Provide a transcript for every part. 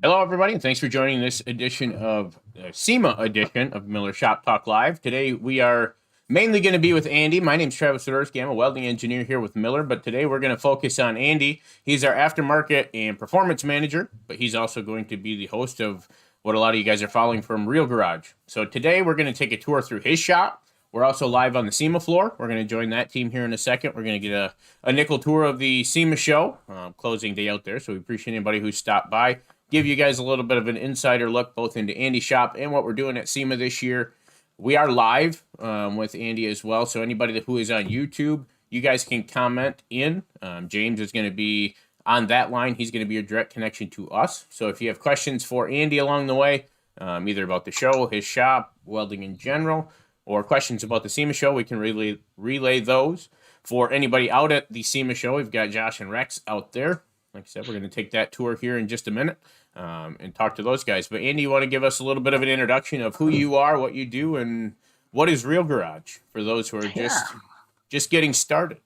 Hello, everybody, and thanks for joining this edition of SEMA edition of Miller Shop Talk Live. Today, we are mainly going to be with Andy. My name's Travis Swiderski. I'm a welding engineer here with Miller, but today we're going to focus on Andy. He's our aftermarket and performance manager, but he's also going to be the host of what a lot of you guys are following from Real Garage. So today, we're going to take a tour through his shop. We're also live on the SEMA floor. We're going to join that team here in a second. We're going to get a nickel tour of the SEMA show, closing day out there, so we appreciate anybody who stopped by. Give you guys a little bit of an insider look both into Andy's shop and what we're doing at SEMA this year. We are live with Andy as well, so anybody who is on YouTube, you guys can comment in. James is going to be on that line. He's going to be your direct connection to us. So if you have questions for Andy along the way, either about the show, his shop, welding in general, or questions about the SEMA show, we can relay those. For anybody out at the SEMA show, we've got Josh and Rex out there. Like I said, we're going to take that tour here in just a minute and talk to those guys. But Andy, you want to give us a little bit of an introduction of who you are, what you do, and what is Real Garage for those who are just getting started?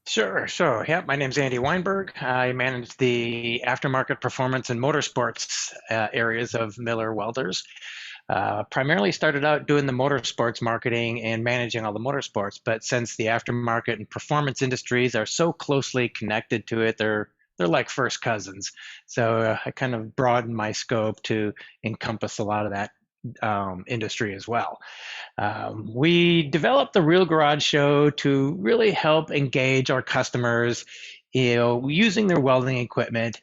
Sure. Yeah, my name's Andy Weyenberg. I manage the aftermarket performance and motorsports areas of Miller Welders. Primarily started out doing the motorsports marketing and managing all the motorsports, but since the aftermarket and performance industries are so closely connected to it, they're like first cousins. So I kind of broadened my scope to encompass a lot of that industry as well. We developed the Real Garage show to really help engage our customers, using their welding equipment.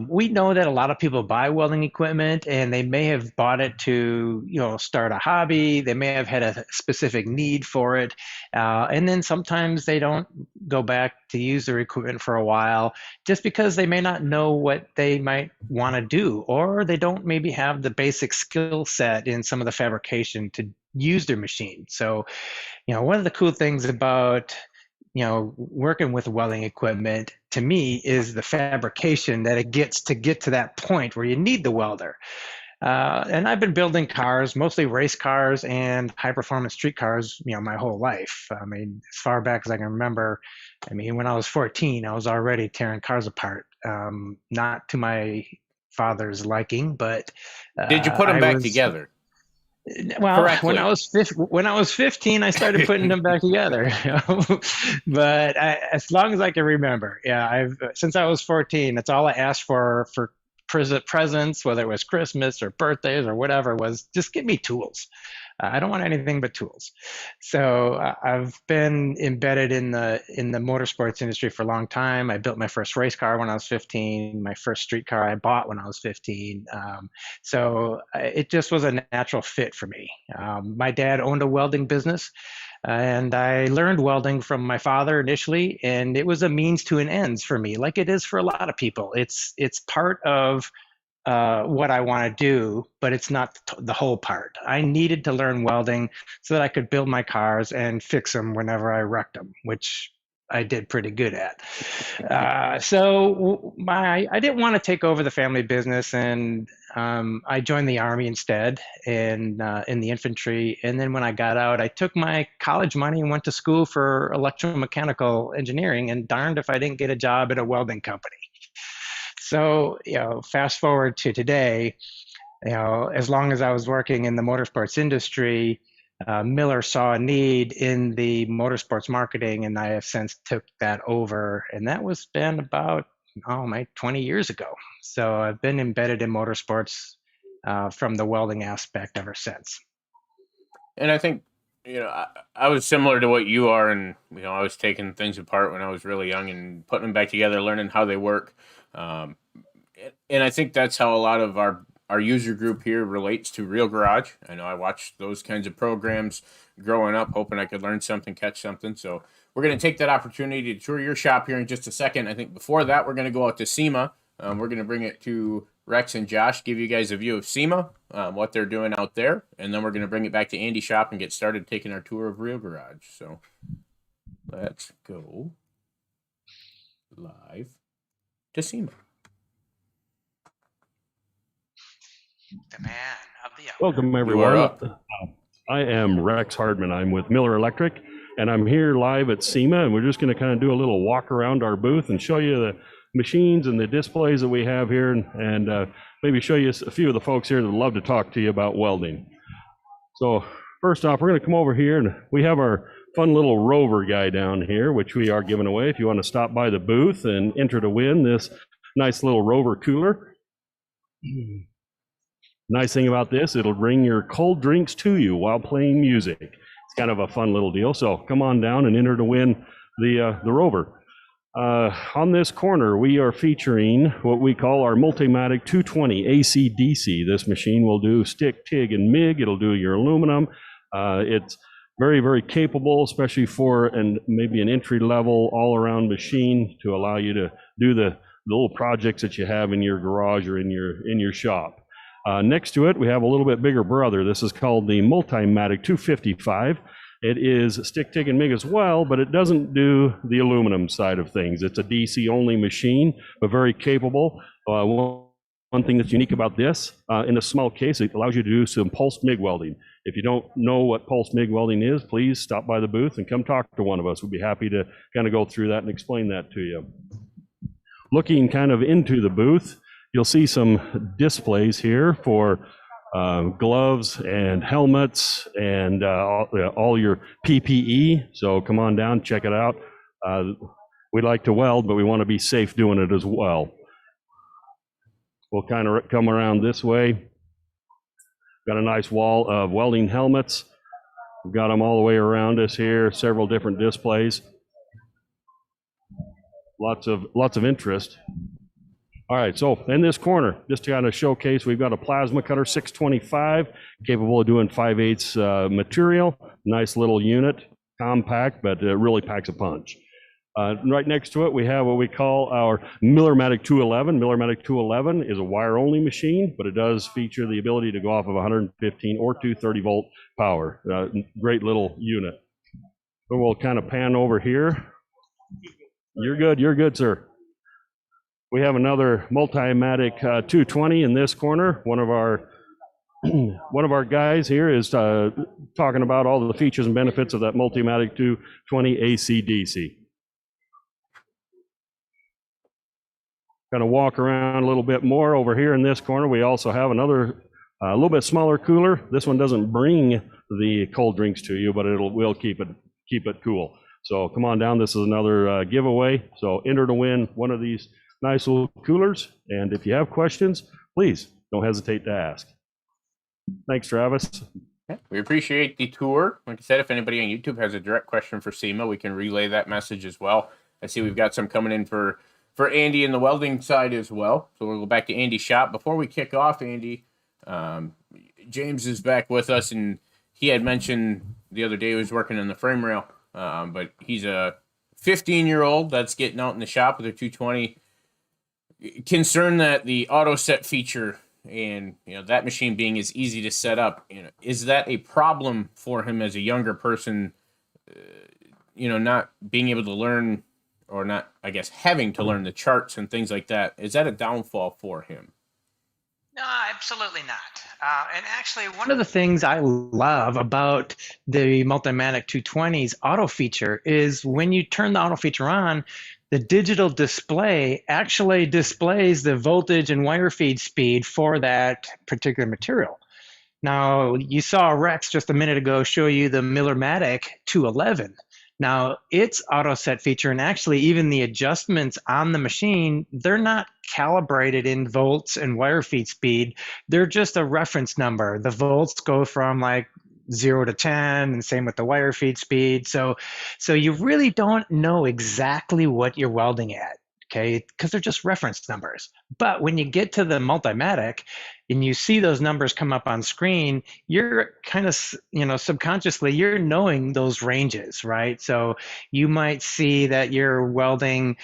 We know that a lot of people buy welding equipment and they may have bought it to, start a hobby. They may have had a specific need for it. And then sometimes they don't go back to use their equipment for a while just because they may not know what they might want to do, or they don't maybe have the basic skill set in some of the fabrication to use their machine. So, one of the cool things about working with welding equipment to me is the fabrication that it gets to get to that point where you need the welder. And I've been building cars, mostly race cars and high performance street cars, my whole life. I mean, as far back as I can remember, when I was 14, I was already tearing cars apart. Not to my father's liking, but did you put them back together? Well, correctly? when I was 15, I started putting them back together. But as long as I can remember, since I was 14, that's all I asked for presents, whether it was Christmas or birthdays or whatever, was just give me tools. I don't want anything but tools. So I've been embedded in the motorsports industry for a long time. I built my first race car when I was 15. My first street car I bought when I was 15. So it just was a natural fit for me. My dad owned a welding business, and I learned welding from my father initially, and it was a means to an ends for me, like it is for a lot of people. It's part of what I want to do, but it's not the whole part. I needed to learn welding so that I could build my cars and fix them whenever I wrecked them, which I did pretty good at. I didn't want to take over the family business, and I joined the Army instead in the infantry. And then when I got out, I took my college money and went to school for electromechanical engineering, and darned if I didn't get a job at a welding company. So, fast forward to today, as long as I was working in the motorsports industry, Miller saw a need in the motorsports marketing, and I have since took that over. And that was been about, 20 years ago. So I've been embedded in motorsports from the welding aspect ever since. And I think, I was similar to what you are, and, I was taking things apart when I was really young and putting them back together, learning how they work. And I think that's how a lot of our user group here relates to Real Garage. I know I watched those kinds of programs growing up, hoping I could learn something, catch something. So we're going to take that opportunity to tour your shop here in just a second. I think before that, we're going to go out to SEMA. We're going to bring it to Rex and Josh, give you guys a view of SEMA, what they're doing out there. And then we're going to bring it back to Andy's shop and get started taking our tour of Real Garage. So let's go live to SEMA. The man of the hour. Welcome, everyone. I am Rex Hardman. I'm with Miller Electric, and I'm here live at SEMA, and we're just going to kind of do a little walk around our booth and show you machines and the displays that we have here, and maybe show you a few of the folks here that would love to talk to you about welding. So first off, we're going to come over here, and we have our fun little rover guy down here, which we are giving away. If you want to stop by the booth and enter to win this nice little rover cooler. Nice thing about this, it'll bring your cold drinks to you while playing music. It's kind of a fun little deal. So come on down and enter to win the rover. On this corner, we are featuring what we call our Multimatic 220 AC/DC. This machine will do stick, TIG, and MIG. It'll do your aluminum. It's very, very capable, especially for maybe an entry-level all-around machine to allow you to do the little projects that you have in your garage or in your shop. Next to it, we have a little bit bigger brother. This is called the Multimatic 255. It is stick, TIG, and MIG as well, but it doesn't do the aluminum side of things. It's a DC-only machine, but very capable. One thing that's unique about this, in a small case, it allows you to do some pulsed MIG welding. If you don't know what pulsed MIG welding is, please stop by the booth and come talk to one of us. We'd be happy to kind of go through that and explain that to you. Looking kind of into the booth, you'll see some displays here for gloves and helmets and all your PPE. So come on down, check it out. We like to weld, but we want to be safe doing it as well. We'll kind of come around this way. Got a nice wall of welding helmets. We've got them all the way around us here, several different displays. Lots of interest. All right, so in this corner, just to kind of showcase, we've got a plasma cutter 625, capable of doing 5/8 material. Nice little unit, compact, but it really packs a punch. Right next to it, we have what we call our Millermatic 211. Millermatic 211 is a wire-only machine, but it does feature the ability to go off of 115 or 230-volt power. Great little unit. So we'll kind of pan over here. You're good, sir. We have another Multimatic 220 in this corner. One of our guys here is talking about all the features and benefits of that Multimatic 220 AC/DC. Kind of walk around a little bit more over here in this corner. We also have another a little bit smaller cooler. This one doesn't bring the cold drinks to you, but will keep it cool. So come on down. This is another giveaway. So enter to win one of these nice little coolers. And if you have questions, please don't hesitate to ask. Thanks, Travis. Yeah, we appreciate the tour. Like I said, if anybody on YouTube has a direct question for SEMA, we can relay that message as well. I see we've got some coming in for Andy in the welding side as well. So we'll go back to Andy's shop. Before we kick off, Andy, James is back with us, and he had mentioned the other day he was working on the frame rail, but he's a 15-year-old that's getting out in the shop with a 220. Concerned that the auto set feature and that machine being as easy to set up, is that a problem for him as a younger person? Not being able to learn, or not, I guess, having to learn the charts and things like that. Is that a downfall for him? No, absolutely not. And actually, one of the things I love about the Multimatic 220's auto feature is when you turn the auto feature on, the digital display actually displays the voltage and wire feed speed for that particular material. Now, you saw Rex just a minute ago show you the Millermatic 211. Now, its auto set feature, and actually even the adjustments on the machine, they're not calibrated in volts and wire feed speed. They're just a reference number. The volts go from like 0 to 10, and same with the wire feed speed. So you really don't know exactly what you're welding at, okay? Because they're just reference numbers. But when you get to the Multimatic and you see those numbers come up on screen, you're kind of, subconsciously, you're knowing those ranges, right? So you might see that you're welding,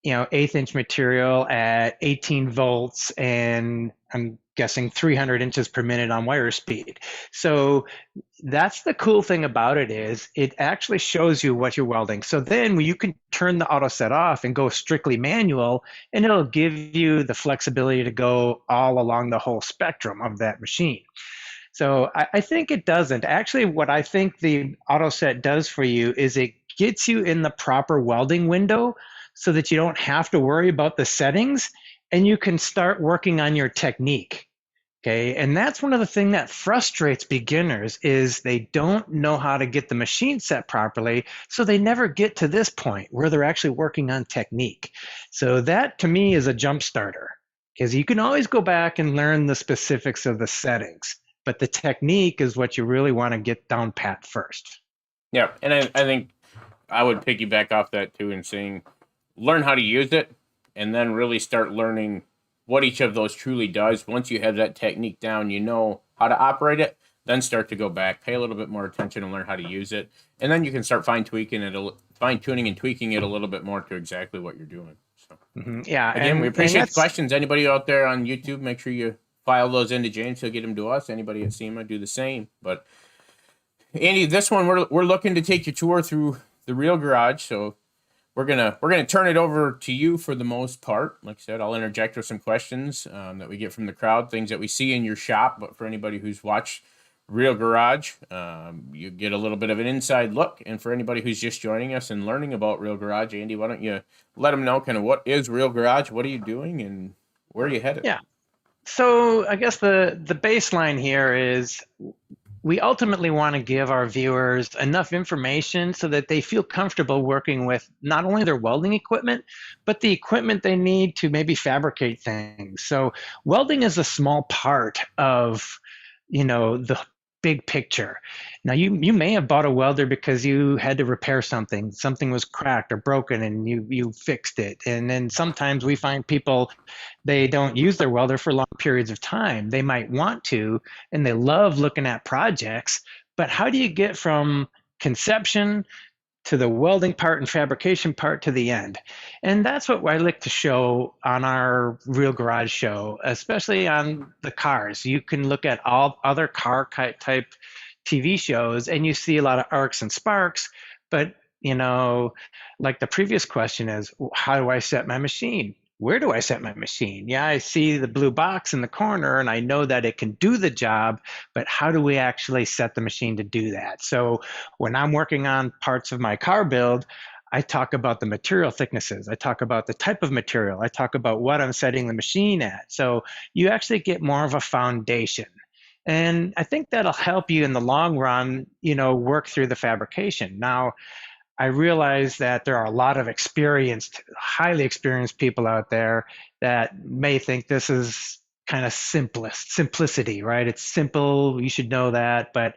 1/8-inch material at 18 volts, and I'm guessing 300 inches per minute on wire speed. So that's the cool thing about it, is it actually shows you what you're welding. So then you can turn the auto set off and go strictly manual, and it'll give you the flexibility to go all along the whole spectrum of that machine. So I think it doesn't. Actually, what I think the auto set does for you is it gets you in the proper welding window so that you don't have to worry about the settings and you can start working on your technique. Okay, and that's one of the things that frustrates beginners is they don't know how to get the machine set properly, so they never get to this point where they're actually working on technique. So that to me is a jump starter, because you can always go back and learn the specifics of the settings, but the technique is what you really want to get down pat first. Yeah, and I think I would piggyback off that too and saying learn how to use it and then really start learning what each of those truly does. Once you have that technique down, you know how to operate it, then start to go back, pay a little bit more attention and learn how to use it. And then you can start fine-tuning and tweaking it a little bit more to exactly what you're doing. So yeah, again, we appreciate the questions. Anybody out there on YouTube, make sure you file those into James. He'll get them to us. Anybody at SEMA, do the same. But Andy, this one we're looking to take your tour through the real garage. So we're gonna turn it over to you for the most part. Like I said, I'll interject with some questions that we get from the crowd, things that we see in your shop. But for anybody who's watched Real Garage, you get a little bit of an inside look. And for anybody who's just joining us and learning about Real Garage, Andy, why don't you let them know kind of what is Real Garage, what are you doing, and where are you headed? Yeah. So I guess the baseline here is we ultimately want to give our viewers enough information so that they feel comfortable working with not only their welding equipment, but the equipment they need to maybe fabricate things. So welding is a small part of, the big picture. Now you may have bought a welder because you had to repair something was cracked or broken and you fixed it. And then sometimes we find people, they don't use their welder for long periods of time. They might want to, and they love looking at projects, but how do you get from conception to the welding part and fabrication part to the end? And that's what I like to show on our Real Garage show, especially on the cars. You can look at all other car type TV shows and you see a lot of arcs and sparks, but like the previous question is, how do I set my machine? Where do I set my machine? Yeah, I see the blue box in the corner and I know that it can do the job, but how do we actually set the machine to do that? So when I'm working on parts of my car build, I talk about the material thicknesses. I talk about the type of material. I talk about what I'm setting the machine at. So you actually get more of a foundation. And I think that'll help you in the long run, work through the fabrication. Now, I realize that there are a lot of highly experienced people out there that may think this is kind of simplicity, right? It's simple, you should know that, but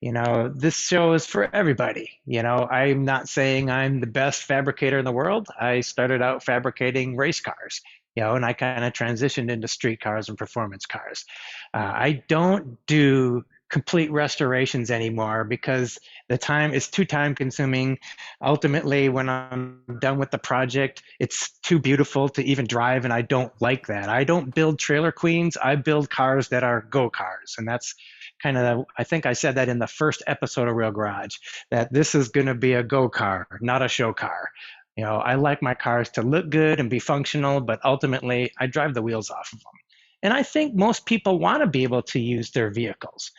this show is for everybody. I'm not saying I'm the best fabricator in the world. I started out fabricating race cars, and I kind of transitioned into street cars and performance cars. I don't do complete restorations anymore because the time is too time consuming. Ultimately, when I'm done with the project, it's too beautiful to even drive, and I don't like that. I don't build trailer queens. I build cars that are go cars, and that's kind of, I think I said that in the first episode of Real Garage, that this is going to be a go car, not a show car. I like my cars to look good and be functional, but ultimately I drive the wheels off of them. And I think most people want to be able to use their vehicles.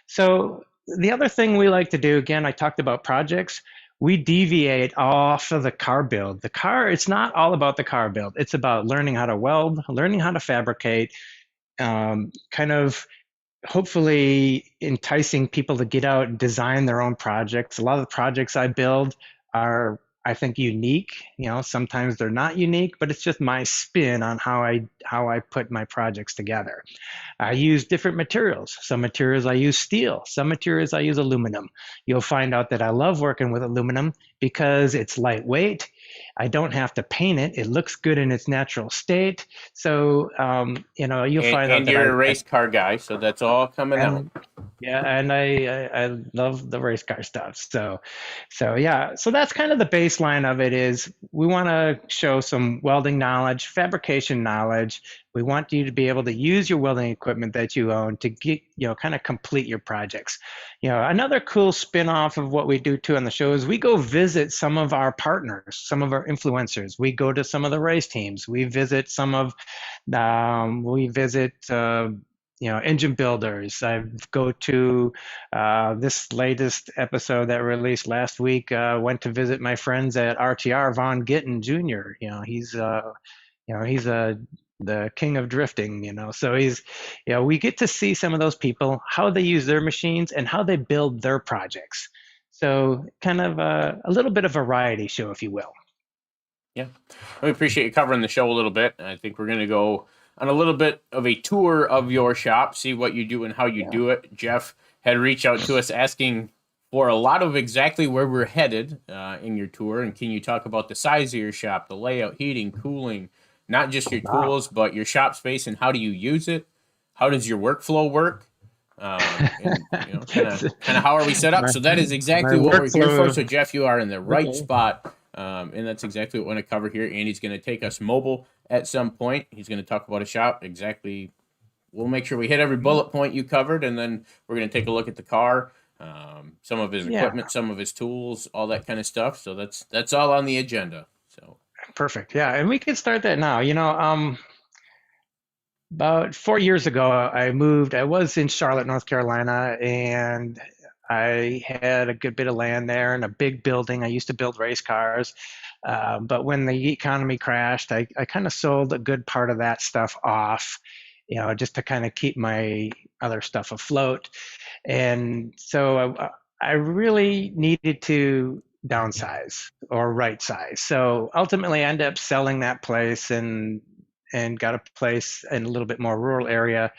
So the other thing we like to do, again, I talked about projects, we deviate off of the car build. The car, it's not all about the car build. It's about learning how to weld, learning how to fabricate, kind of hopefully enticing people to get out and design their own projects. A lot of the projects I build are, I think, unique. Sometimes they're not unique, but it's just my spin on how I put my projects together. I use different materials. Some materials I use steel. Some materials I use aluminum. You'll find out that I love working with aluminum because it's lightweight. I don't have to paint it. It looks good in its natural state. So, you'll find out and that you're a race car guy, so that's all coming out. Yeah, and I love the race car stuff. So yeah, so that's kind of the baseline of it. Is we want to show some welding knowledge, fabrication knowledge. We want you to be able to use your welding equipment that you own to get, kind of complete your projects. Another cool spin-off of what we do too on the show is we go visit some of our partners, some of our influencers. We go to some of the race teams. We visit some of, engine builders. I go to this latest episode that released last week. Went to visit my friends at RTR Von Gittin Jr. He's the king of drifting. So we get to see some of those people, how they use their machines and how they build their projects. So kind of a little bit of variety show, if you will. Yeah, we appreciate you covering the show a little bit. I think we're going to go on a little bit of a tour of your shop, see what you do and how you do it. Jeff had reached out to us asking for a lot of exactly where we're headed in your tour. And can you talk about the size of your shop, the layout, heating, cooling, not just your tools, but your shop space, and how do you use it? How does your workflow work? And kind of how are we set up? So that is exactly what we're here for. So Jeff, you are in the right spot. And that's exactly what we want to cover here. Andy's going to take us mobile at some point. He's going to talk about a shop. Exactly. We'll make sure we hit every bullet point you covered, and then we're going to take a look at the car, some of his equipment, some of his tools, all that kind of stuff. So that's all on the agenda. So perfect. Yeah, and we can start that now. About 4 years ago, I moved. I was in Charlotte, North Carolina, and I had a good bit of land there and a big building. I used to build race cars. But when the economy crashed, I kind of sold a good part of that stuff off, just to kind of keep my other stuff afloat. And so I really needed to downsize or right size. So ultimately I ended up selling that place and got a place in a little bit more rural area.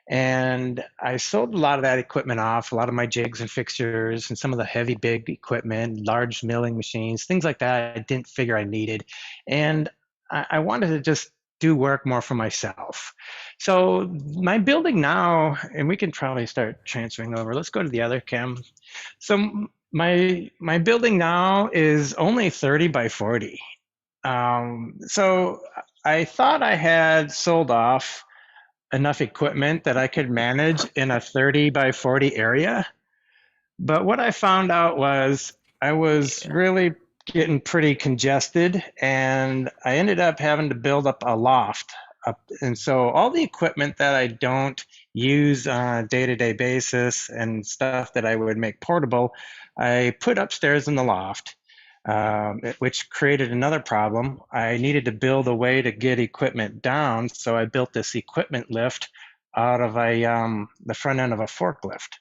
And I sold a lot of that equipment off, a lot of my jigs and fixtures and some of the heavy, big equipment, large milling machines, things like that I didn't figure I needed. And I wanted to just do work more for myself. So my building now, and we can probably start transferring over. Let's go to the other cam. So my building now is only 30 by 40. So I thought I had sold off enough equipment that I could manage in a 30 by 40 area. But what I found out was I was really getting pretty congested, and I ended up having to build up a loft. And so all the equipment that I don't use on a day-to-day basis and stuff that I would make portable, I put upstairs in the loft. Which created another problem. I needed to build a way to get equipment down, so I built this equipment lift out of the front end of a forklift.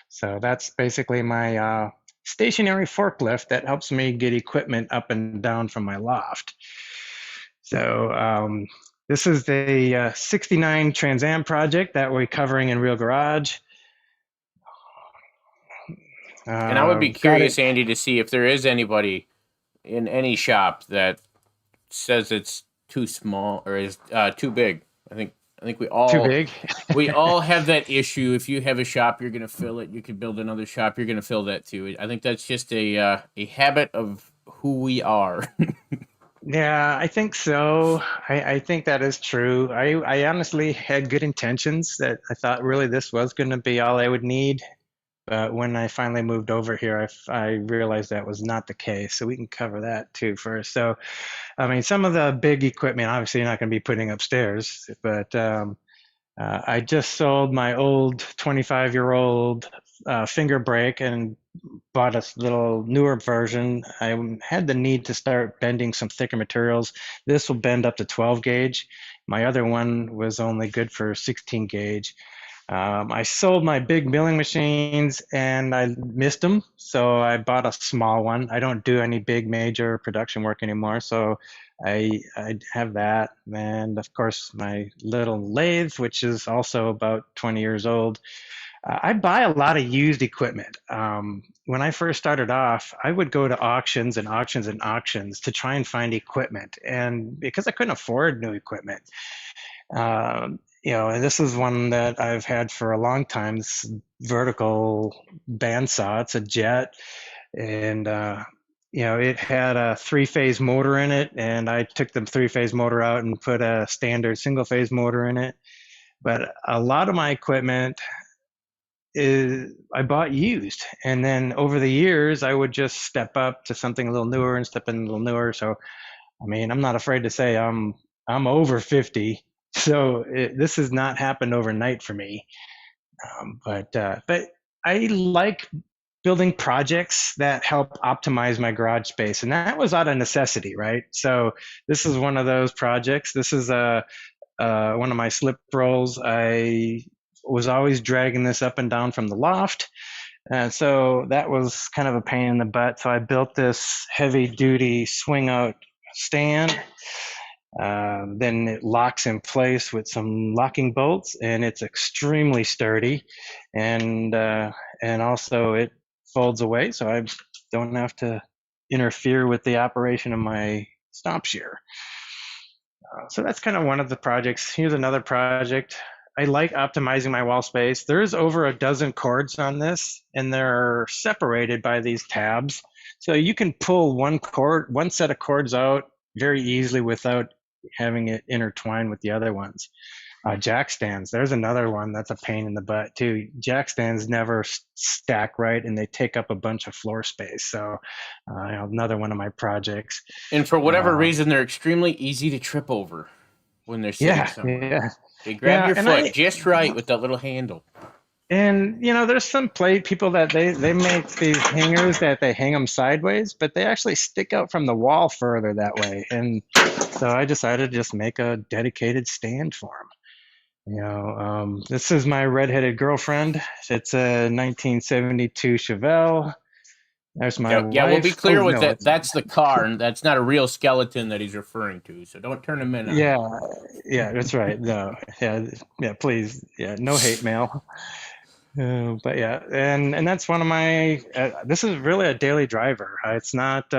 So that's basically my stationary forklift that helps me get equipment up and down from my loft. So this is the 69 Trans Am project that we're covering in Real Garage. And I would be curious, Andy, to see if there is anybody in any shop that says it's too small or is too big. I think we all too big. We all have that issue. If you have a shop, you're going to fill it. You can build another shop, you're going to fill that too. I think that's just a habit of who we are. Yeah, I think so. I think that is true. I honestly had good intentions that I thought really this was going to be all I would need. But when I finally moved over here, I realized that was not the case. So we can cover that too first. So, I mean, some of the big equipment, obviously you're not going to be putting upstairs, but I just sold my old 25-year-old finger brake and bought a little newer version. I had the need to start bending some thicker materials. This will bend up to 12 gauge. My other one was only good for 16 gauge. I sold my big milling machines and I missed them, so I bought a small one. I don't do any big major production work anymore, so I have that. And of course, my little lathe, which is also about 20 years old. I buy a lot of used equipment. When I first started off, I would go to auctions and auctions and auctions to try and find equipment, and because I couldn't afford new equipment. And this is one that I've had for a long time, this vertical bandsaw. It's a jet, and it had a 3-phase motor in it, and I took the 3-phase motor out and put a standard single-phase motor in it. But a lot of my equipment I bought used, and then over the years, I would just step up to something a little newer and step in a little newer. So, I mean, I'm not afraid to say I'm over 50. So this has not happened overnight for me. But I like building projects that help optimize my garage space, and that was out of necessity, right? So this is one of those projects. This is one of my slip rolls. I was always dragging this up and down from the loft. And so that was kind of a pain in the butt. So I built this heavy duty swing out stand. Then it locks in place with some locking bolts, and it's extremely sturdy, and also it folds away, so I don't have to interfere with the operation of my stomp shear. So that's kind of one of the projects. Here's another project. I like optimizing my wall space. There's over a dozen cords on this, and they're separated by these tabs. So you can pull one set of cords out very easily without having it intertwine with the other ones. Jack stands, there's another one that's a pain in the butt too. Jack stands never stack right, and they take up a bunch of floor space. So another one of my projects. And for whatever reason, they're extremely easy to trip over when they're sitting somewhere. Yeah. They grab your foot just right with that little handle. And there's some people that they make these hangers that they hang them sideways, but they actually stick out from the wall further that way. And so I decided to just make a dedicated stand for them. This is my redheaded girlfriend. It's a 1972 Chevelle. There's my wife. Yeah, we'll be clear with that. That's the car, and that's not a real skeleton that he's referring to. So don't turn him in. Yeah, that's right. No, yeah, please, no hate mail. But yeah, and that's one of my. This is really a daily driver. It's not.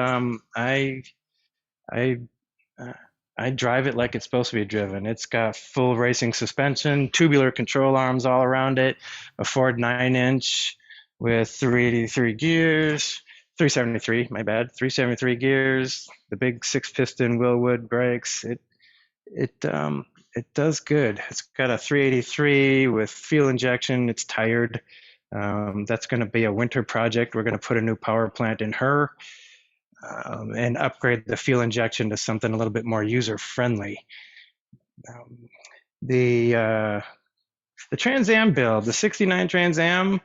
I drive it like it's supposed to be driven. It's got full racing suspension, tubular control arms all around it, a Ford 9-inch with 383 gears, 373, my bad, 373 gears, the big 6-piston Willwood brakes. It does good. It's got a 383 with fuel injection. It's tired. That's going to be a winter project. We're going to put a new power plant in her. And upgrade the fuel injection to something a little bit more user-friendly. The Trans Am build, the 69 Trans Am,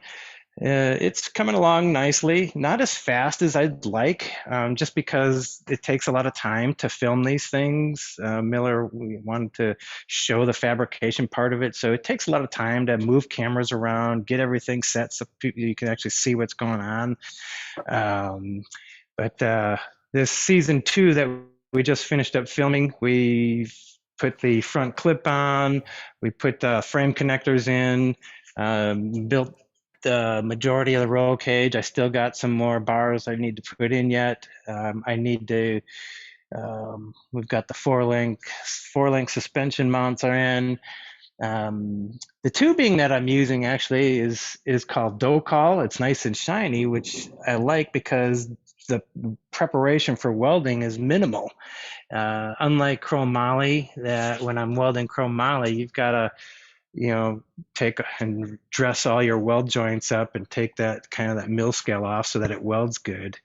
it's coming along nicely. Not as fast as I'd like, just because it takes a lot of time to film these things. Miller wanted to show the fabrication part of it, so it takes a lot of time to move cameras around, get everything set so you can actually see what's going on. But this season 2 that we just finished up filming, we put the front clip on, we put frame connectors in, built the majority of the roll cage. I still got some more bars I need to put in yet. I need to, we've got the four-link suspension mounts are in. The tubing that I'm using actually is called Docol. It's nice and shiny, which I like because the preparation for welding is minimal. Unlike chromoly, that when I'm welding chromoly, you've got to, take and dress all your weld joints up and take that kind of that mill scale off so that it welds good.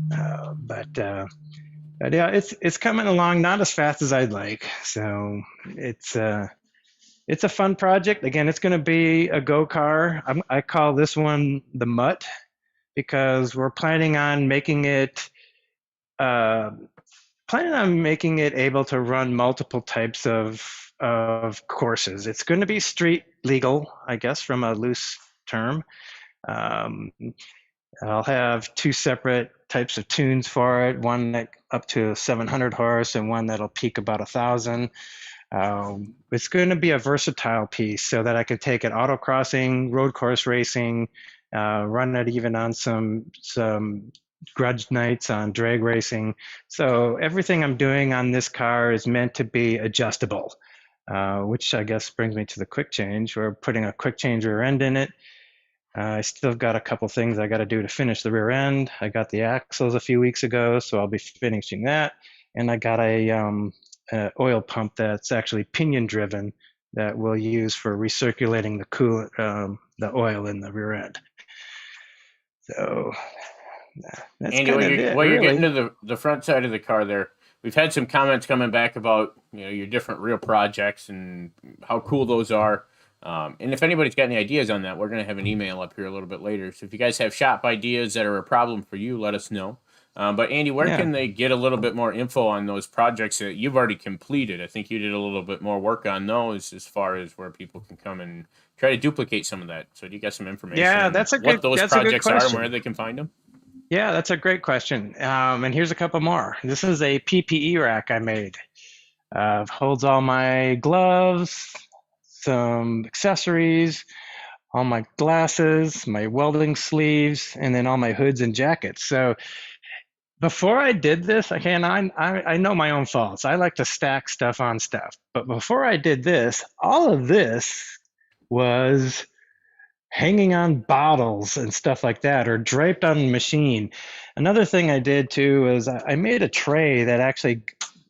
But yeah, it's coming along not as fast as I'd like. So it's a fun project. Again, it's going to be a go car. I call this one the Mutt, because we're planning on making it able to run multiple types of courses. It's going to be street legal, I guess, from a loose term. I'll have 2 separate types of tunes for it, one that up to 700 horse and one that'll peak about 1,000. It's going to be a versatile piece so that I could take it autocrossing, road course racing, run it even on some grudge nights on drag racing. So everything I'm doing on this car is meant to be adjustable, which I guess brings me to the quick change. We're putting a quick change rear end in it. I still got a couple things I got to do to finish the rear end. I got the axles a few weeks ago, so I'll be finishing that. And I got a oil pump that's actually pinion driven that we'll use for recirculating the oil in the rear end. So that's Andy, while you're getting to the front side of the car there, we've had some comments coming back about your different real projects and how cool those are. And if anybody's got any ideas on that, we're going to have an email up here a little bit later. So if you guys have shop ideas that are a problem for you, let us know. But Andy, where can they get a little bit more info on those projects that you've already completed? I think you did a little bit more work on those as far as where people can come and try to duplicate some of that. So do you got some information? Yeah, on that's a what good, those that's a good projects are and question. where they can find them? Yeah, that's a great question. And here's a couple more. This is a PPE rack I made. Holds all my gloves, some accessories, all my glasses, my welding sleeves, and then all my hoods and jackets. So before I did this, I know my own faults. I like to stack stuff on stuff. But before I did this, all of this was hanging on bottles and stuff like that, or draped on the machine. Another thing I did too is I made a tray that actually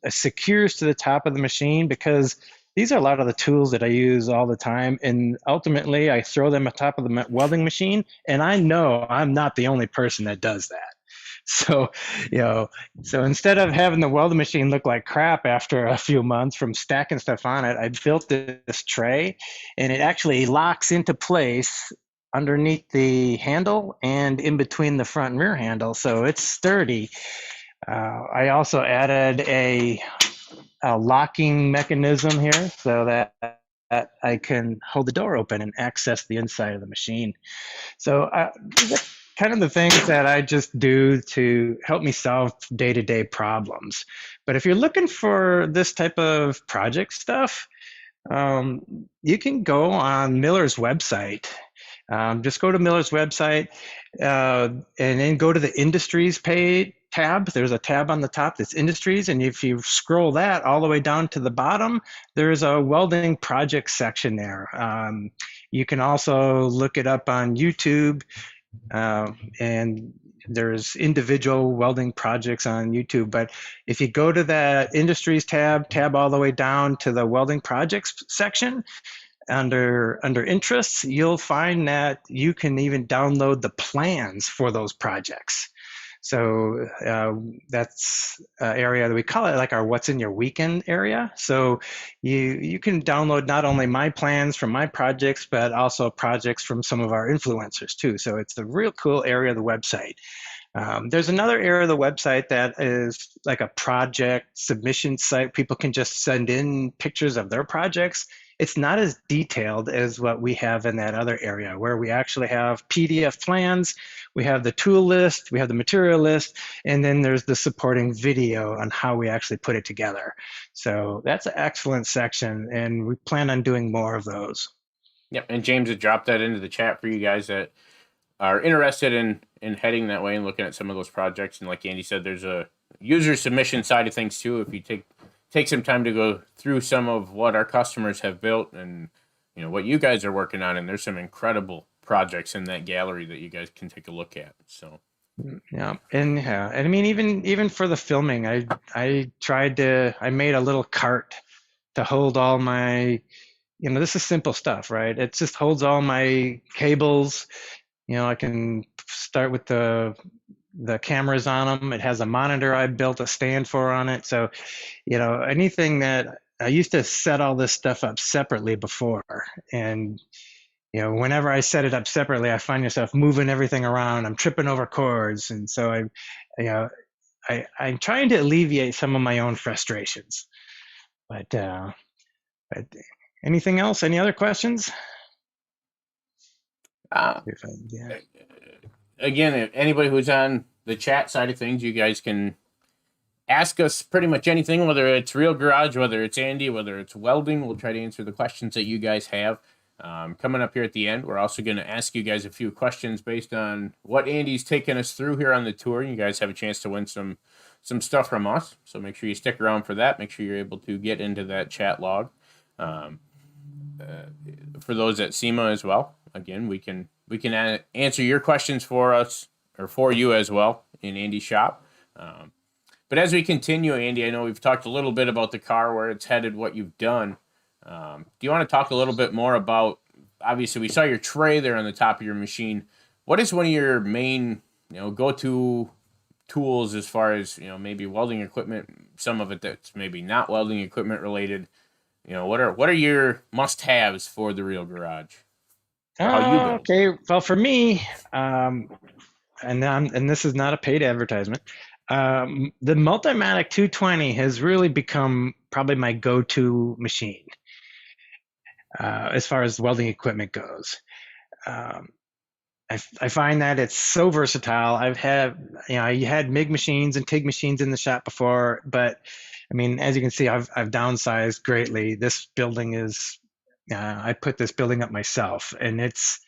secures to the top of the machine, because these are a lot of the tools that I use all the time. And ultimately, I throw them on top of the welding machine, and I know I'm not the only person that does that. So, you know, so instead of having the welding machine look like crap after a few months from stacking stuff on it, I built this tray, and it actually locks into place underneath the handle and in between the front and rear handle. So it's sturdy. I also added a locking mechanism here so that I can hold the door open and access the inside of the machine. So kind of the things that I just do to help me solve day-to-day problems. But if you're looking for this type of project stuff, you can go on Miller's website. Just go to Miller's website and then go to the industries page tab. There's a tab on the top that's industries, and if you scroll that all the way down to the bottom, there's a welding project section there. You can also look it up on YouTube, and there's individual welding projects on YouTube. But if you go to that industries tab all the way down to the welding projects section, under interests, you'll find that you can even download the plans for those projects. So that's an area that we call it like our what's in your weekend area. So you can download not only my plans from my projects, but also projects from some of our influencers too. So it's a real cool area of the website. There's another area of the website that is like a project submission site. People can just send in pictures of their projects. It's not as detailed as what we have in that other area, where we actually have PDF plans, we have the tool list, we have the material list, and then there's the supporting video on how we actually put it together. So that's an excellent section, and we plan on doing more of those. Yep, and James had dropped that into the chat for you guys that are interested in heading that way and looking at some of those projects. And like Andy said, there's a user submission side of things too. If you take some time to go through some of what our customers have built and what you guys are working on, and there's some incredible projects in that gallery that you guys can take a look at. So yeah, and I mean, even for the filming, I made a little cart to hold all my, this is simple stuff, right? It just holds all my cables. I can start with the cameras on them. It has a monitor I built a stand for on it. So, anything that I used to set all this stuff up separately before. And, whenever I set it up separately, I find myself moving everything around. I'm tripping over cords. And so I'm trying to alleviate some of my own frustrations. But anything else? Any other questions? Again, if anybody who's on the chat side of things, you guys can ask us pretty much anything, whether it's Real Garage, whether it's Andy, whether it's welding. We'll try to answer the questions that you guys have. Coming up here at the end, we're also going to ask you guys a few questions based on what Andy's taken us through here on the tour. You guys have a chance to win some stuff from us, so make sure you stick around for that. Make sure you're able to get into that chat log. For those at SEMA as well, again, we can answer your questions for us or for you as well in Andy's shop. But as we continue, Andy, I know we've talked a little bit about the car, where it's headed, what you've done. Do you want to talk a little bit more about, obviously we saw your tray there on the top of your machine. What is one of your main, go-to tools as far as, maybe welding equipment, some of it that's maybe not welding equipment related. What are your must-haves for the real garage? Or how you build? Okay, well, for me, and this is not a paid advertisement. The Multimatic 220 has really become probably my go-to machine as far as welding equipment goes. Um, I find that it's so versatile. I had MIG machines and TIG machines in the shop before, but I mean, as you can see, I've downsized greatly. This building is, I put this building up myself, and it's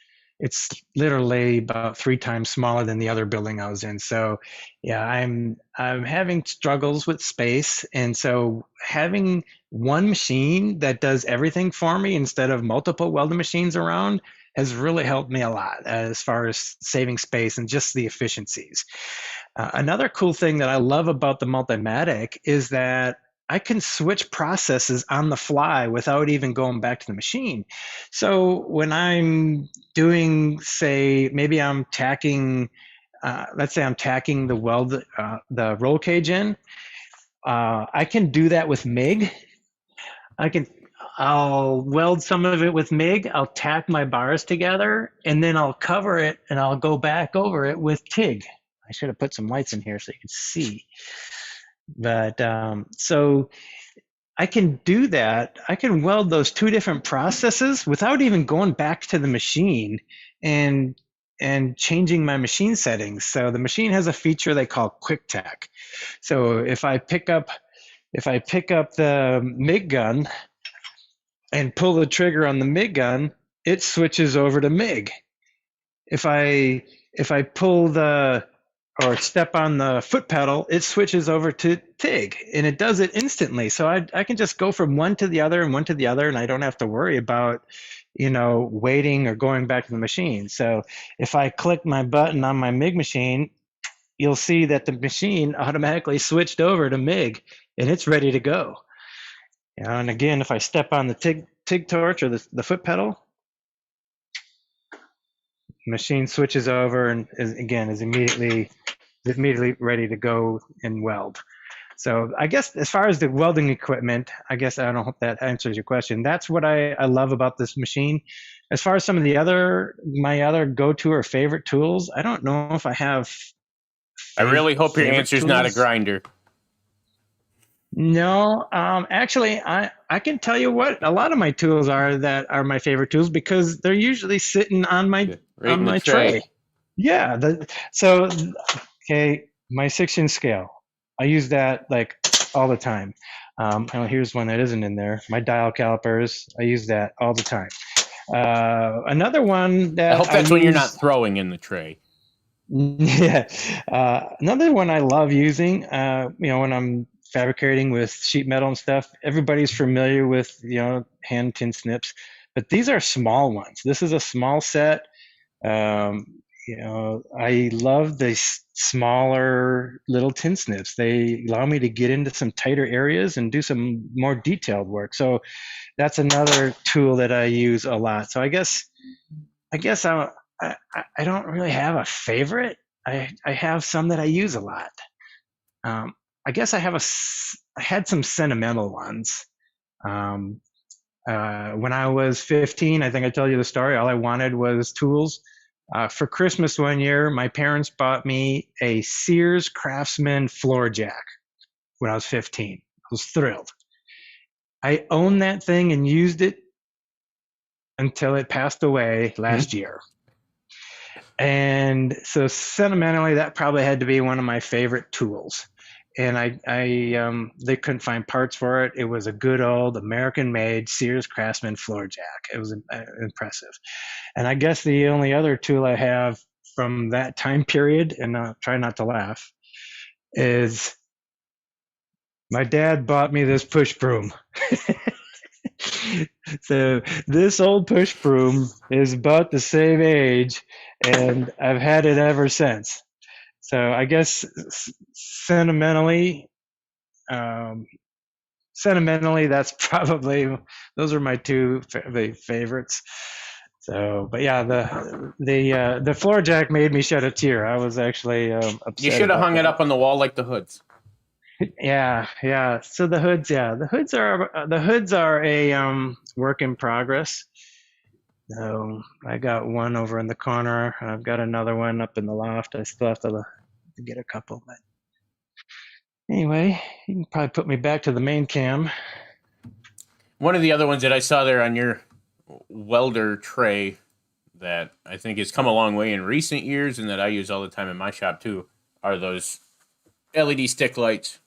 literally about 3 times smaller than the other building I was in. So, yeah, I'm having struggles with space, and so having one machine that does everything for me instead of multiple welding machines around has really helped me a lot as far as saving space and just the efficiencies. Another cool thing that I love about the Multimatic is that I can switch processes on the fly without even going back to the machine. So when I'm doing, say, maybe I'm tacking, let's say I'm tacking the roll cage in, I can do that with MIG. I'll weld some of it with MIG, I'll tack my bars together, and then I'll cover it and I'll go back over it with TIG. I should have put some lights in here so you can see. But so I can do that. I can weld those 2 different processes without even going back to the machine and changing my machine settings. So the machine has a feature they call Quick Tack. So if I pick up the MIG gun and pull the trigger on the MIG gun, it switches over to MIG. If I pull or step on the foot pedal, it switches over to TIG, and it does it instantly. So I can just go from one to the other and one to the other, and I don't have to worry about, waiting or going back to the machine. So if I click my button on my MIG machine, you'll see that the machine automatically switched over to MIG, and it's ready to go. And again, if I step on the TIG torch or the foot pedal, machine switches over and is immediately ready to go and weld. So I guess as far as the welding equipment, I don't hope that answers your question. That's what I love about this machine. As far as some of my other go-to or favorite tools, I don't know if I have. I really hope your answer is not a grinder. No, actually, I can tell you what a lot of my tools that are my favorite tools because they're usually sitting on my tray. Yeah. Okay, my 6-inch scale. I use that like all the time. Here's one that isn't in there. My dial calipers. I use that all the time. Another one that I hope that's when you're not throwing in the tray. Yeah. Another one I love using, when I'm fabricating with sheet metal and stuff, everybody's familiar with, hand tin snips, but these are small ones. This is a small set. I love the smaller little tin snips. They allow me to get into some tighter areas and do some more detailed work. So that's another tool that I use a lot. So I guess I don't really have a favorite. I have some that I use a lot. I guess I had some sentimental ones. When I was 15, I think I told you the story. All I wanted was tools. For Christmas one year, my parents bought me a Sears Craftsman floor jack when I was 15. I was thrilled. I owned that thing and used it until it passed away last year. And so sentimentally, that probably had to be one of my favorite tools. And they couldn't find parts for it. It was a good old American-made Sears Craftsman floor jack. It was impressive. And I guess the only other tool I have from that time period, and I'll try not to laugh, is my dad bought me this push broom. So this old push broom is about the same age, and I've had it ever since. So I guess sentimentally, that's probably, those are my 2 favorites. So, but yeah, the floor jack made me shed a tear. I was actually You upset should have about hung it that. up on the wall like the hoods. Yeah, yeah. So the hoods are a work in progress. So I got one over in the corner. I've got another one up in the loft. I still have to get a couple. But anyway, you can probably put me back to the main cam. One of the other ones that I saw there on your welder tray that I think has come a long way in recent years and that I use all the time in my shop too are those LED stick lights,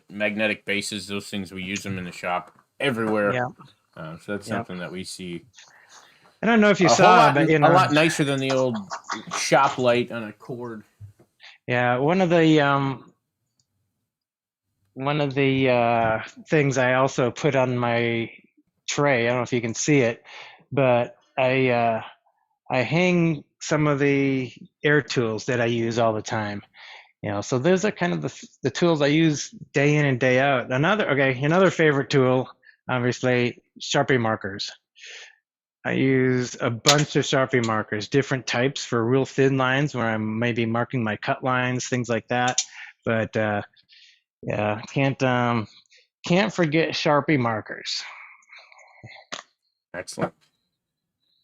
magnetic bases. Those things, we use them in the shop everywhere. Yeah, So that's yeah. something that we see I don't know if you a whole saw, lot, but a lot nicer than the old shop light on a cord. yeah, one of the things I also put on my tray. I don't know if you can see it, but I hang some of the air tools that I use all the time. So those are kind of the tools I use day in and day out. Another favorite tool, obviously, Sharpie markers. I use a bunch of Sharpie markers, different types for real thin lines where I'm maybe marking my cut lines, things like that. But yeah, can't forget Sharpie markers. Excellent.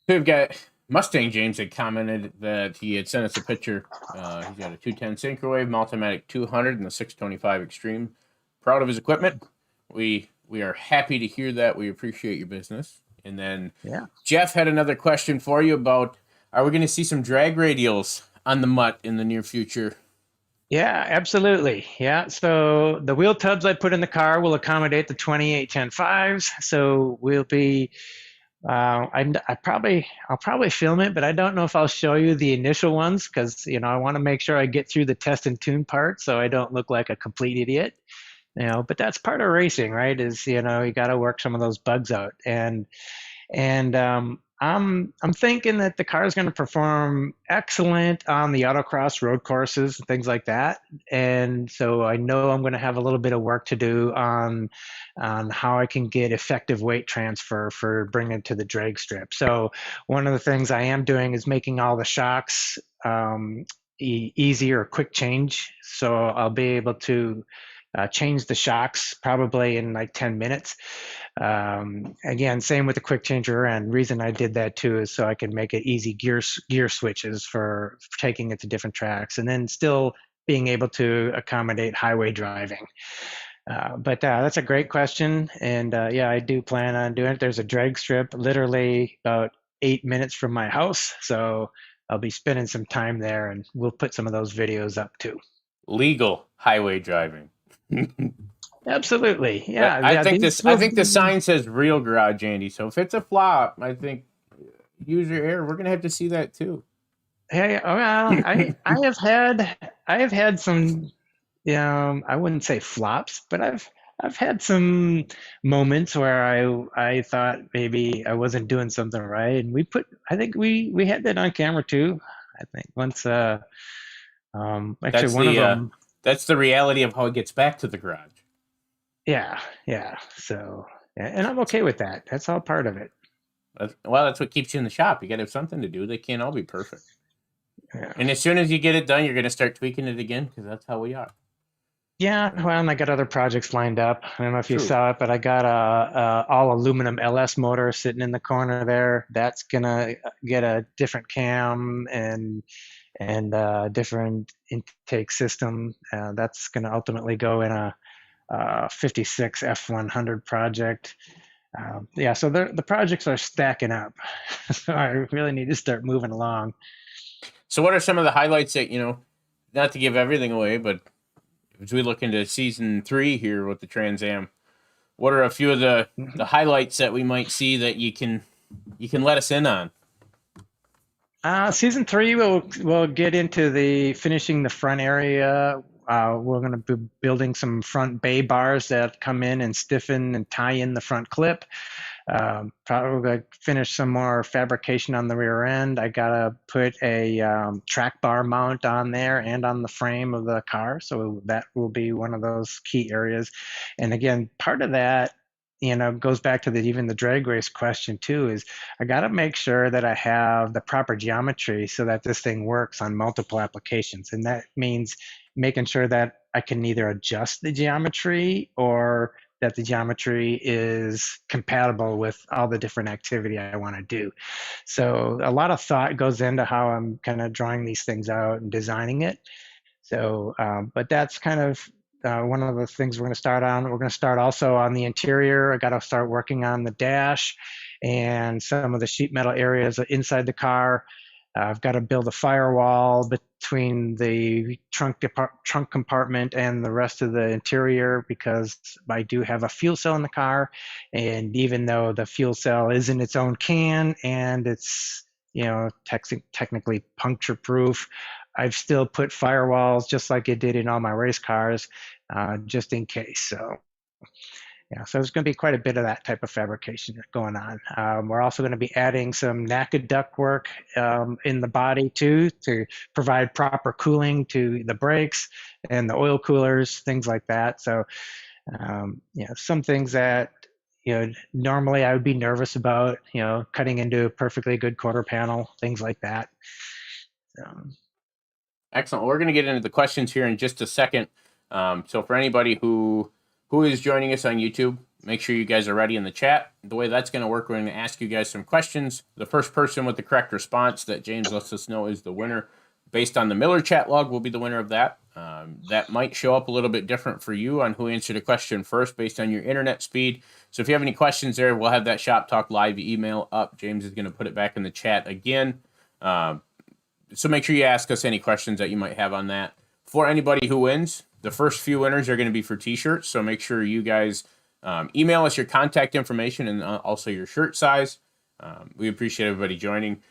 So we've got Mustang James had commented that he had sent us a picture. He's got a 210 Synchrowave, Multimatic 200, and the 625 Extreme. Proud of his equipment. We are happy to hear that. We appreciate your business. And then Yeah. Jeff had another question for you about, are we going to see some drag radials on the mutt in the near future? Yeah, absolutely. Yeah. So the wheel tubs I put in the car will accommodate the 2810.5s. So we'll be, I'll probably film it, but I don't know if I'll show you the initial ones because, I want to make sure I get through the test and tune part so I don't look like a complete idiot. But that's part of racing, right? Is, you got to work some of those bugs out. And I'm thinking that the car is going to perform excellent on the autocross road courses and things like that. And so I know I'm going to have a little bit of work to do on how I can get effective weight transfer for bringing it to the drag strip. So one of the things I am doing is making all the shocks easy or quick change. So I'll be able to change the shocks probably in like 10 minutes. Again, same with the quick changer. And reason I did that too is so I can make it easy gear switches for taking it to different tracks, and then still being able to accommodate highway driving. But that's a great question, and yeah, I do plan on doing it. There's a drag strip literally about 8 minutes from my house, so I'll be spending some time there, and we'll put some of those videos up too. Legal highway driving. Absolutely, yeah. I think the sign says real garage, Andy. So if it's a flop, I think user error. We're gonna have to see that too. Hey, well, I have had some, I wouldn't say flops, but I've had some moments where I thought maybe I wasn't doing something right, and I think we had that on camera too. I think once, actually That's one of the them, that's the reality of how it gets back to the garage. yeah, yeah. So, yeah, and I'm okay with that. That's all part of it. That's what keeps you in the shop. You got to have something to do. They can't all be perfect. Yeah. And as soon as you get it done, you're going to start tweaking it again because that's how we are. Yeah, well, and I got other projects lined up. I don't know if you True. saw it, but I got a all aluminum LS motor sitting in the corner there. That's gonna get a different cam and different intake system. That's gonna ultimately go in a 56 F100 project. Yeah, so the projects are stacking up. So I really need to start moving along. So, what are some of the highlights that, not to give everything away, but as we look into season 3 here with the Trans Am, what are a few of the highlights that we might see that you can let us in on? Season 3, we'll get into the finishing the front area. We're going to be building some front bay bars that come in and stiffen and tie in the front clip. Probably going to finish some more fabrication on the rear end. I got to put a track bar mount on there and on the frame of the car. So that will be one of those key areas. And again, part of that goes back to even the drag race question too, is I got to make sure that I have the proper geometry so that this thing works on multiple applications. And that means making sure that I can either adjust the geometry or that the geometry is compatible with all the different activity I want to do. So a lot of thought goes into how I'm kind of drawing these things out and designing it. So, but that's kind of one of the things we're going to start on. We're going to start also on the interior. I got to start working on the dash and some of the sheet metal areas inside the car. I've got to build a firewall between the trunk compartment and the rest of the interior, because I do have a fuel cell in the car. And even though the fuel cell is in its own can and it's, technically puncture proof, I've still put firewalls just like it did in all my race cars, just in case. So so there's going to be quite a bit of that type of fabrication going on. We're also going to be adding some NACA ductwork in the body too, to provide proper cooling to the brakes and the oil coolers, things like that. So some things that normally I would be nervous about, cutting into a perfectly good quarter panel, things like that. Excellent. We're going to get into the questions here in just a second. So for anybody who is joining us on YouTube, make sure you guys are ready in the chat. The way that's going to work, we're going to ask you guys some questions. The first person with the correct response that James lets us know is the winner. Based on the Miller chat log, will be the winner of that. That might show up a little bit different for you on who answered a question first based on your internet speed. So if you have any questions there, we'll have that Shop Talk Live email up. James is going to put it back in the chat again. So make sure you ask us any questions that you might have on that. For anybody who wins, the first few winners are going to be for t-shirts. So make sure you guys email us your contact information and also your shirt size. We appreciate everybody joining.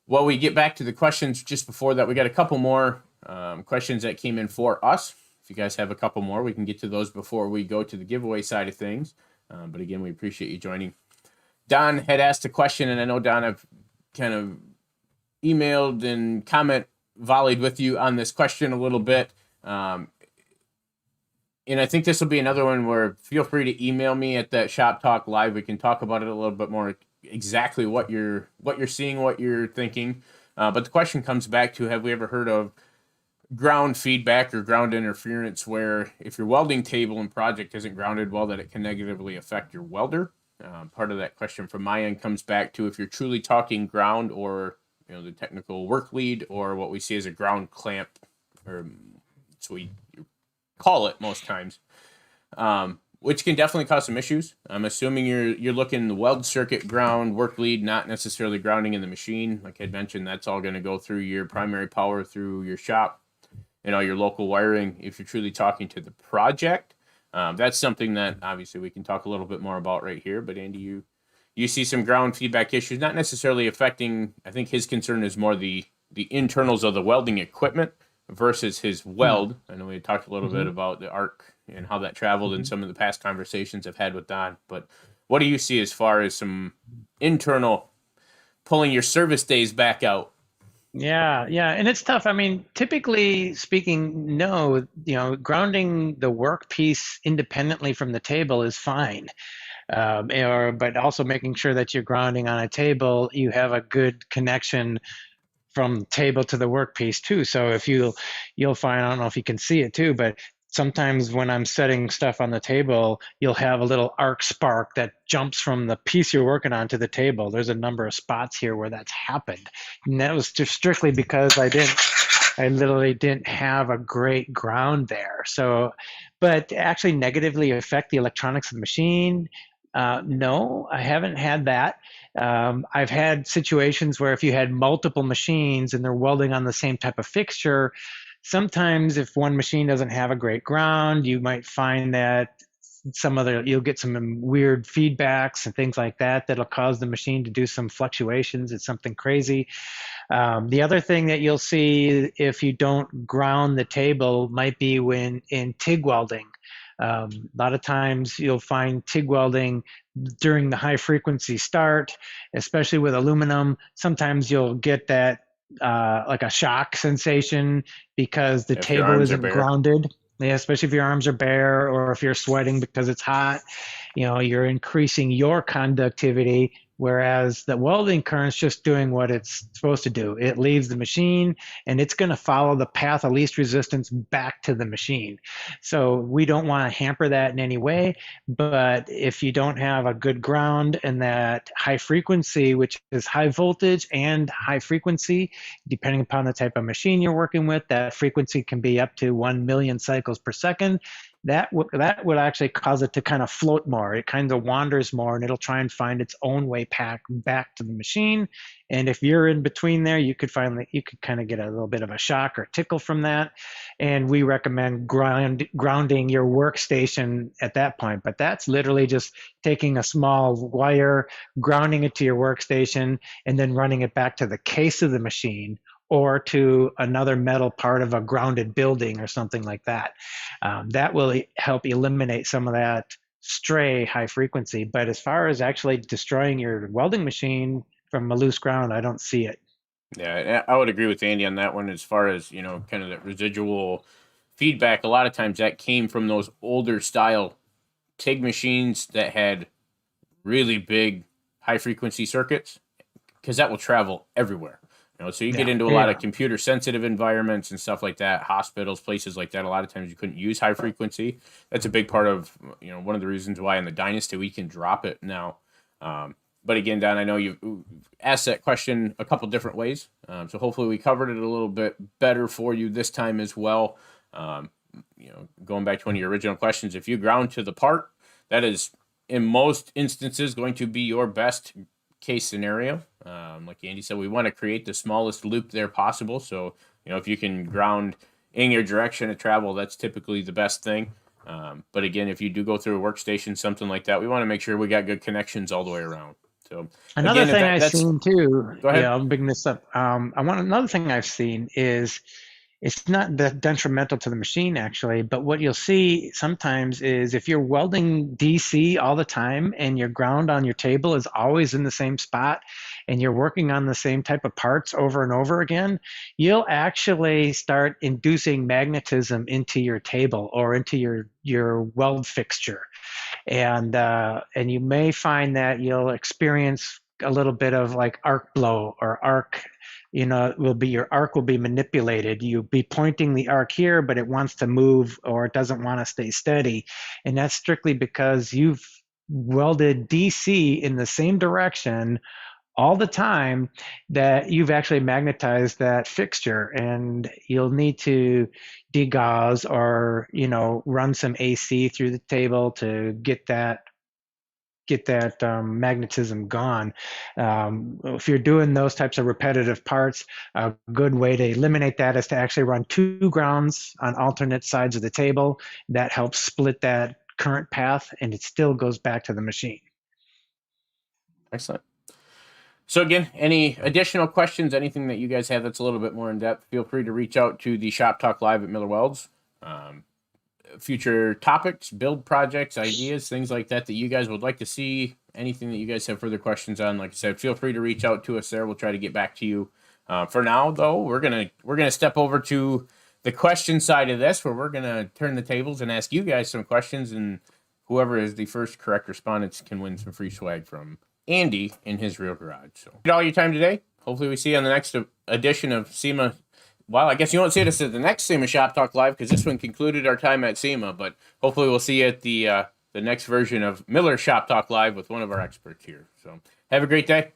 While we get back to the questions, just before that, we got a couple more questions that came in for us. If you guys have a couple more, we can get to those before we go to the giveaway side of things. But again, we appreciate you joining. Don had asked a question, and I know, Don, I've kind of emailed and volleyed with you on this question a little bit. And I think this will be another one where feel free to email me at that Shop Talk Live. We can talk about it a little bit more, exactly what you're seeing, what you're thinking. But the question comes back to, have we ever heard of ground feedback or ground interference, where if your welding table and project isn't grounded well, that it can negatively affect your welder? Part of that question from my end comes back to if you're truly talking ground, or the technical work lead, or what we see as a ground clamp, or so we call it most times, which can definitely cause some issues. I'm assuming you're looking the weld circuit ground work lead, not necessarily grounding in the machine. Like I mentioned, that's all going to go through your primary power through your shop and all your local wiring. If you're truly talking to the project, that's something that obviously we can talk a little bit more about right here. But Andy, you see some ground feedback issues, not necessarily affecting, I think his concern is more the internals of the welding equipment versus his weld. I know we had talked a little bit about the arc and how that traveled in some of the past conversations I've had with Don. But what do you see as far as some internal pulling your service days back out? Yeah. And it's tough. I mean, typically speaking, no, grounding the workpiece independently from the table is fine. But also making sure that you're grounding on a table, you have a good connection from table to the workpiece too. So if you'll find, I don't know if you can see it too, but sometimes when I'm setting stuff on the table, you'll have a little arc spark that jumps from the piece you're working on to the table. There's a number of spots here where that's happened. And that was just strictly because I literally didn't have a great ground there. So, but to actually negatively affect the electronics of the machine, no, I haven't had that. I've had situations where if you had multiple machines and they're welding on the same type of fixture, sometimes if one machine doesn't have a great ground, you might find that you'll get some weird feedbacks and things like that that'll cause the machine to do some fluctuations. It's something crazy. The other thing that you'll see if you don't ground the table might be when in TIG welding. A lot of times you'll find TIG welding during the high frequency start, especially with aluminum. Sometimes you'll get that like a shock sensation because the table isn't grounded. Yeah, especially if your arms are bare or if you're sweating because it's hot. you're increasing your conductivity, whereas the welding current's just doing what it's supposed to do. It leaves the machine and it's going to follow the path of least resistance back to the machine. So we don't want to hamper that in any way. But if you don't have a good ground and that high frequency, which is high voltage and high frequency, depending upon the type of machine you're working with, that frequency can be up to 1 million cycles per second. That would actually cause it to kind of float more. It kind of wanders more, and it'll try and find its own way back to the machine. And if you're in between there, you could kind of get a little bit of a shock or tickle from that. And we recommend grounding your workstation at that point. But that's literally just taking a small wire, grounding it to your workstation, and then running it back to the case of the machine or to another metal part of a grounded building or something like that. That will help eliminate some of that stray high frequency. But as far as actually destroying your welding machine from a loose ground, I don't see it. Yeah, I would agree with Andy on that one. As far as, kind of that residual feedback, a lot of times that came from those older style TIG machines that had really big high frequency circuits, because that will travel everywhere. So you get into a lot of computer sensitive environments and stuff like that, hospitals, places like that. A lot of times you couldn't use high frequency. That's a big part of, one of the reasons why in the Dynasty we can drop it now. But again, Don, I know you've asked that question a couple different ways. So hopefully we covered it a little bit better for you this time as well. Going back to one of your original questions, if you ground to the part, that is in most instances going to be your best case scenario. Like Andy said, we want to create the smallest loop there possible. So, if you can ground in your direction of travel, that's typically the best thing. But again, if you do go through a workstation, something like that, we want to make sure we got good connections all the way around. So another thing I've seen too, go ahead. I'm picking this up. Another thing I've seen is it's not that detrimental to the machine actually, but what you'll see sometimes is if you're welding DC all the time and your ground on your table is always in the same spot and you're working on the same type of parts over and over again, you'll actually start inducing magnetism into your table or into your weld fixture. And you may find that you'll experience a little bit of like arc blow or arc, your arc will be manipulated. You'll be pointing the arc here, but it wants to move or it doesn't want to stay steady. And that's strictly because you've welded DC in the same direction all the time that you've actually magnetized that fixture, and you'll need to degauss or, run some AC through the table to get that magnetism gone. If you're doing those types of repetitive parts, a good way to eliminate that is to actually run 2 grounds on alternate sides of the table. That helps split that current path, and it still goes back to the machine. Excellent. So again, any additional questions, anything that you guys have that's a little bit more in depth, feel free to reach out to the Shop Talk Live at Miller Welds. Future topics, build projects, ideas, things like that you guys would like to see, anything that you guys have further questions on, like I said, feel free to reach out to us there. We'll try to get back to you. For now, though, we're gonna step over to the question side of this, where we're gonna turn the tables and ask you guys some questions, and whoever is the first correct respondents can win some free swag from Andy in his real garage. So, all your time today. Hopefully, we see you on the next edition of SEMA. Well, I guess you won't see us at the next SEMA Shop Talk Live because this one concluded our time at SEMA, but hopefully we'll see you at the next version of Miller Shop Talk Live with one of our experts here. So have a great day.